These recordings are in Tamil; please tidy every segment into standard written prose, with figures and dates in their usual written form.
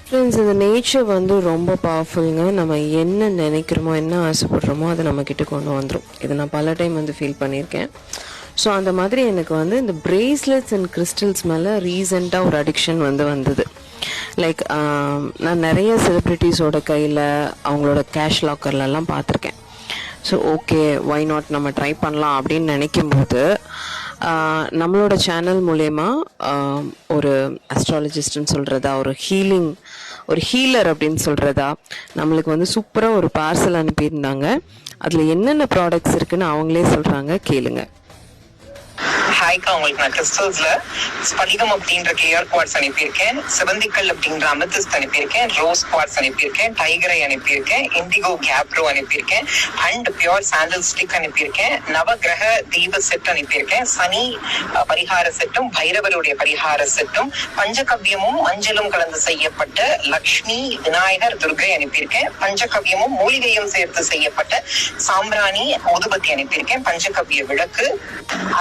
ஃப்ரெண்ட்ஸ், இந்த நேச்சர் வந்து ரொம்ப பவர்ஃபுல்லுங்க. நம்ம என்ன நினைக்கிறோமோ, என்ன ஆசைப்படுறோமோ அதை நம்மக்கிட்ட கொண்டு வந்துடும். இதை நான் பல டைம் வந்து ஃபீல் பண்ணியிருக்கேன். ஸோ அந்த மாதிரி எனக்கு வந்து இந்த பிரேஸ்லெட்ஸ் அண்ட் கிறிஸ்டல்ஸ் மேலே ரீசெண்டாக ஒரு அடிக்ஷன் வந்தது. லைக் நான் நிறைய செலிப்ரிட்டிஸோட கையில் அவங்களோட கேஷ் லாக்கர்லலாம் பார்த்துருக்கேன். ஸோ ஓகே, ஒய் நாட், நம்ம ட்ரை பண்ணலாம் அப்படின்னு நினைக்கும்போது நம்மளோட சேனல் மூலயமா ஒரு அஸ்ட்ராலஜிஸ்ட்னு சொல்கிறதா, ஒரு ஹீலர் அப்படின்னு சொல்கிறதா, நம்மளுக்கு வந்து சூப்பராக ஒரு பார்சல் அனுப்பியிருந்தாங்க. அதில் என்னென்ன ப்ராடக்ட்ஸ் இருக்குன்னு அவங்களே சொல்கிறாங்க, கேளுங்க. ஹாய்க்கா, உங்களுக்கு நான் கிறிஸ்டல்ஸ்ல ஸ்படிகம் அப்படின்ற கிளியர் குவார்ட்ஸ் அனுப்பியிருக்கேன், சிவந்திக்கல் அப்படின்ற அமெத்திஸ்ட் அனுப்பியிருக்கேன், ரோஸ் குவார்ட்ஸ் அனுப்பியிருக்கேன், டைகரை அனுப்பியிருக்கேன், இண்டிகோ கேப்ரோ அனுப்பியிருக்கேன், அண்ட் பியூர் சாண்டல் ஸ்டிக் அனுப்பியிருக்கேன், நவகிரக தீப செட் அனுப்பியிருக்கேன், சனி பரிகார செட்டும் பைரவருடைய பரிகார செட்டும் பஞ்சகவ்யமும் மஞ்சளும் கலந்து செய்யப்பட்ட லக்ஷ்மி விநாயகர் துர்கை அனுப்பியிருக்கேன், பஞ்சகவ்யமும் மூலிகையும் சேர்த்து செய்யப்பட்ட சாம்பிராணி ஊதுபத்தி அனுப்பியிருக்கேன், பஞ்சகவ்ய விளக்கு,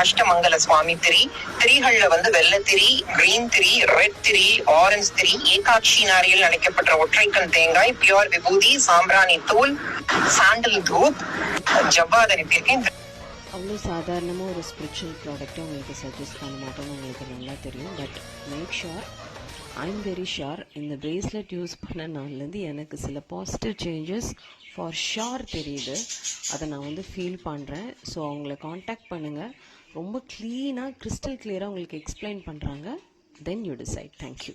அஷ்டமங்கல சுவாமி திரிகள்ல வந்து வெள்ளத்திரி, கிரீன் திரி, ரெட் திரி, ஆரஞ்சு திரி, ஏகாட்சி நாரியில் அணைக்கப்பட்ட ஒற்றைக்கண் தேங்காய், பியூர் விபூதி, சாம்பிராணி தூள், சாண்டல் தூப், ஜவ்வாது அனுப்பியிருக்கேன். அவ்வளோ சாதாரணமாக ஒரு ஸ்பிரிச்சுவல் ப்ராடக்ட்டை உங்களுக்கு சஜஸ்ட் பண்ண மாட்டோம்னு உங்களுக்கு நல்லா தெரியும். But make sure, I'm very sure, இந்த பிரேஸ்லெட் யூஸ் பண்ண நாள்லேருந்து எனக்கு சில பாசிட்டிவ் சேஞ்சஸ் ஃபார் ஷுர் தெரியுது. அதை நான் வந்து ஃபீல் பண்ணுறேன். ஸோ அவங்கள காண்டாக்ட் பண்ணுங்கள். ரொம்ப க்ளீனாக, கிறிஸ்டல் கிளியராக உங்களுக்கு எக்ஸ்பிளைன் பண்ணுறாங்க. Then you decide. தேங்க்யூ.